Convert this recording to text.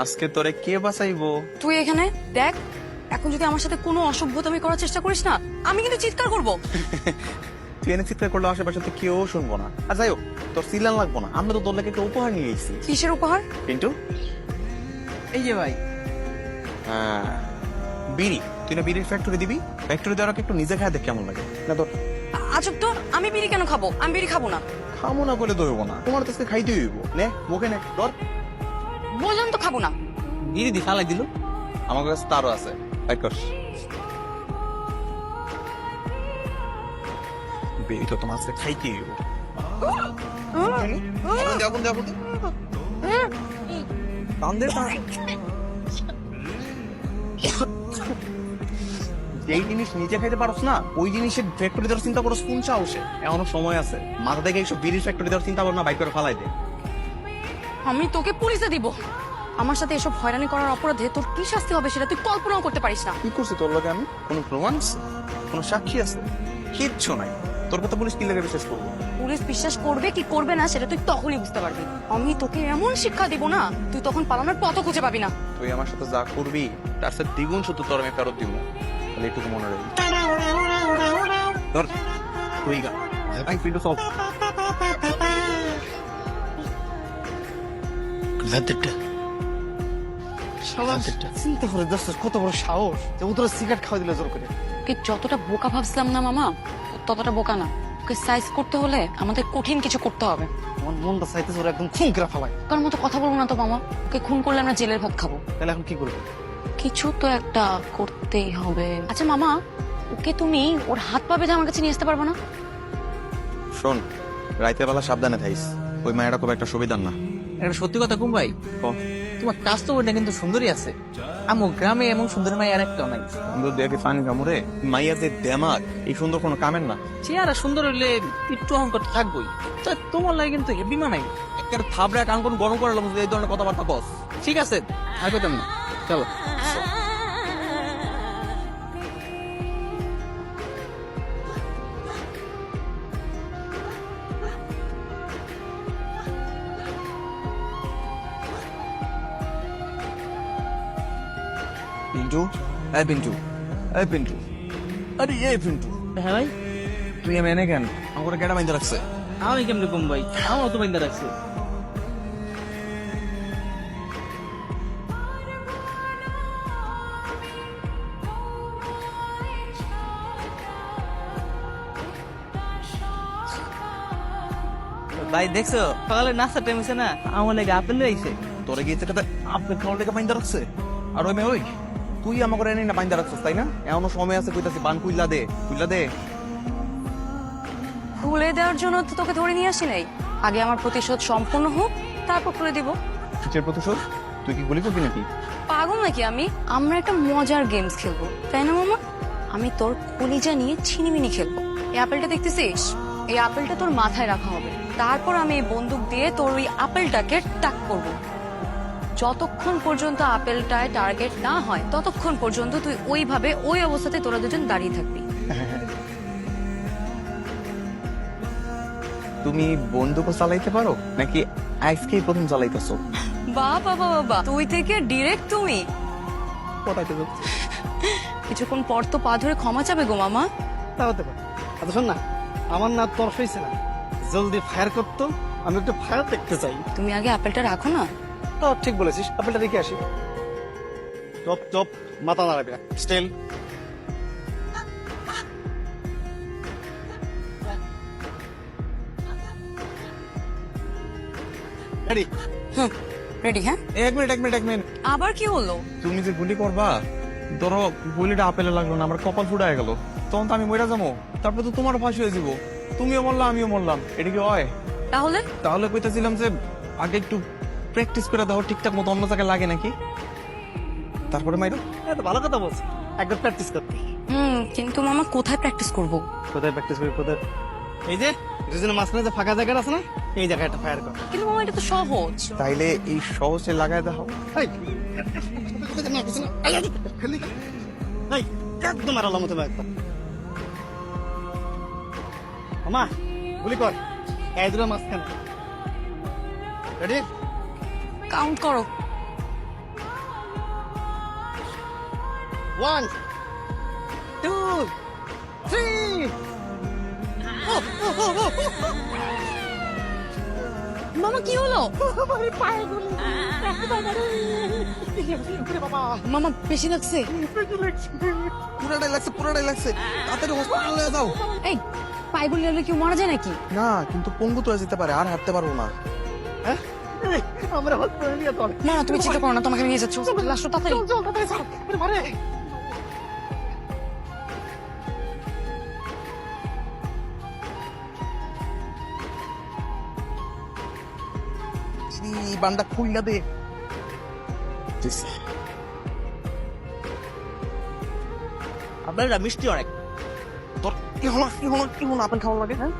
আজকে তোরে কে বাঁচাইবো? তুই এখানে দেখ, এখন যদি আমার সাথে কোনো অসভ্যতামি করার চেষ্টা করিস না, আমি কিন্তু চিৎকার করব। তুই এনে চিৎকার করলে আশেপাশে তো কেউ শুনবো না। আর যাই হোক, তোর সিলান লাগবো না, আমরা তো তোর লাগে একটা উপহার নিয়ে এসেছি। কিসের উপহার? পিন্টু, এই যে ভাই, হ্যাঁ, বিড়ি। তুই না বিড়ির ফ্যাক্টরি দিবি? ফ্যাক্টরি দেওয়ার আগে একটু নিজে খায় দেখ কেমন লাগে। না তোর আজব তো, আমি বিড়ি কেন খাবো? আমি বিড়ি খাবো না। খামো না বলে দইব না, তোমার তো আজকে খাইতে হইব। নে মুখে নে, ধর। বললাম তো খাবো না। বিড়ি দি ফালাই দিল। আমার কাছে তারও আছে, বাইর কর। বিড়ি তো তোমার আজকে খাইতে হইব। আগুন দে, আগুন দে। টান দে, টান। যেই জিনিস নিজে খাইতে পারস না, ওই জিনিসের ফ্যাক্টরি দেওয়ার চিন্তা করো কোন সাহসে? এখনো সময় আছে, মাথা থেকে এইসব বিড়ির ফ্যাক্টরি দেওয়ার চিন্তা করো না, বাইক করে ফালাই দে। আমি তোকে পুলিশে দিব। আমার সাথে এসব হয়রানি করার অপরাধে তোর কি শাস্তি হবে সেটা তুই কল্পনাও করতে পারিস না। কি করছি তোর লগে আমি? কোনো প্রমাণ আছে? কোনো সাক্ষী আছে? কিচ্ছু নাই। তোর কথা পুলিশ কি লেগে বিশ্বাস করবো? পুলিশ বিশ্বাস করবে কি করবে না সেটা তুই তখনই বুঝতে পারবি। আমি তোকে এমন শিক্ষা দিব না, তুই তখন পালানোর পথও খুঁজে পাবি না। তুই আমার সাথে যা করবি তার সাথে দ্বিগুণ শুধু তোর আমি ফেরত দিব। তাহলে একটু মনে রাখবি। ধর তুই গা, আই ফিল সব চিন্তা করে দোস্ত, কত বড় সাহস যে উত্তরে সিগারেট খাওয়া দিল জোর করে। ওকে যতটা বোকা ভাবছিলাম না মামা, ততটা বোকা না। ওকে সাইজ করতে হলে আমাদের কঠিন কিছু করতে হবে। আমার মনটা চাইতেছে ওরা একদম খুন করে ফেলায়। কার মতো কথা বলবো না তো মামা, ওকে খুন করলে আমরা জেলের ভাত খাবো। তাহলে এখন কি করবে? কিছু তো একটা করতেই হবে। আচ্ছা মামা, ওকে তুমি ওর হাত পা বেঁধে আমার কাছে নিয়ে আসতে পারবো না? শোন, রাইতের বেলা সাবধানে থাইস। ওই মায়েরা খুব একটা সুবিধার না। একটা সত্যি কথা কুম ভাই, ও, তোমার কাজ তো ওইটা কিন্তু সুন্দরী আছে। আমো গ্রামে এমন সুন্দর মাই আর একটাও নাই। সুন্দর দেখে ফানি কামড়ে মাইয়া যে দেমাগ, এই সুন্দর কোনো কামের না। চেহারা সুন্দর হইলে একটু অহংকার তো থাকবোই। তা তোমার লাগে কিন্তু হেভি মানাই। একটা থাবড়া কান কোন গরম করে লাগবে এই ধরনের কথাবার্তা বস। ঠিক আছে, আর পেতাম না, চলো। পিন্টু, এই পিন্টু, এই পিন্টু, আরে এই পিন্টু, হ্যাঁ ভাই, তুই আমি এনে কেন? আমার গেটা বাইন্দা রাখছে। আমি কেমনে কম ভাই, আমার তো বাইন্দা রাখছে। ভাই দেখছো, সকালে নাস্তার টাইম হয়েছে না, আমার লাগে আপেল আইছে। তোরে গিয়েছে এটা আপনি খাওয়ার লেগে বাইন্দা রাখছে। আর ওই মেয়ে ওই, তুই আমাকে এনে না বাইন্দা রাখছিস তাই না? এমনও সময় আছে কইতাছি বান কুইলা দে, কুইলা দে। খুলে দেওয়ার জন্য তো তোকে ধরে নিয়ে আসি নাই। আগে আমার প্রতিশোধ সম্পূর্ণ হোক, তারপর খুলে দিব। কিসের প্রতিশোধ? তুই কি গুলি করবি নাকি? পাগল নাকি আমি? আমরা একটা মজার গেমস খেলবো, তাই না মামা? আমি তোর কলিজা নিয়ে ছিনিমিনি খেলবো। এই আপেলটা দেখতেছিস? এই আপেলটা তোর মাথায় রাখা হবে। তারপর আমি এই বন্দুক দিয়ে তোর ওই আপেলটাকে টাক করব। যতক্ষণ পর্যন্ত আপেলটায় টার্গেট না হয় ততক্ষণ পর্যন্ত তুই ওইভাবে ওই অবস্থাতে তোরা দুজন দাঁড়িয়ে থাকবি। তুমি বন্দুকও চালাইতে পারো নাকি আজকেই প্রথম চালাইতেছো? বাহ বাবা বাবা, তুই থেকে ডিরেক্ট তুমি। পটাইতে যাচ্ছি। কিছুক্ষণ পর তো পা ধরে ক্ষমা চাবে গো মামা। তা হতে পারে। আচ্ছা শোন না, আমার না তরফ হয়েছে না, জলদি ফায়ার করতো, আমি একটু ফায়ার দেখতে চাই। তুমি আগে আপেলটা রাখো না। তো ঠিক বলেছিস, আপেলটা রেখে আসি। চপ চপ, মাথা নাড়াবি না, স্টিল। রেডি? রেডি? হ্যাঁ, এক মিনিট, এক মিনিট, এক মিনিট। আবার কি হলো? তুমি যে গুলি করবা, ধরো গুলিটা আপেলে লাগলো না, আমার কপাল ফুটায় গেল, তখন তো আমি মরে যাবো। তারপর তো তোমার ফাঁসি হয়ে যাবো, তুমিও মরলাম আমিও মরলাম। এটা কি হয়? তাহলে তাহলে কইতাছিলাম যে আগে একটু প্র্যাকটিস করে দাও, ঠিকঠাক মতো অন্য জায়গায় লাগে নাকি, তারপরে মাইরো। এটা ভালো কথা বলছি, একবার প্র্যাকটিস করতে। কিন্তু মামা কোথায় প্র্যাকটিস করব? কোথায় প্র্যাকটিস করি? কোথায়? এই যে দুজনের মাঝখানে যে ফাঁকা জায়গা আছে না, এই জায়গায় একটা ফায়ার কর। কিন্তু মামা এটা তো সহজ। তাইলে এই সহজে লাগাই দাও। এই, এই, একদম আর আলামত একদম। মামা গুলি কর, এই দুটো মাঝখানে। রেডি? কাউন্ট করো। 1 2 3 মামা কি হলো? মামা বেশি লাগছে? পুরাটাই লাগছে তাড়াতাড়ি হসপিটালে যাও। এই পায়ে গুলি লাগলে কেউ মারা যায় নাকি? না কিন্তু পঙ্গু তো হয়ে যেতে পারে, আর হাঁটতে পারবো না। হ্যাঁ আমরা হসপিটালে নিয়ে চল না না তুমি চিন্তা করো না, তোমাকে নিয়ে যাচ্ছ। লাস্ট তাড়াতাড়ি। চল তাড়াতাড়ি চল মারে বান্ডা খুইলা দে। আপনারা মিষ্টি অনেক তোর কি হলো আপেল খাওয়া লাগে? হ্যাঁ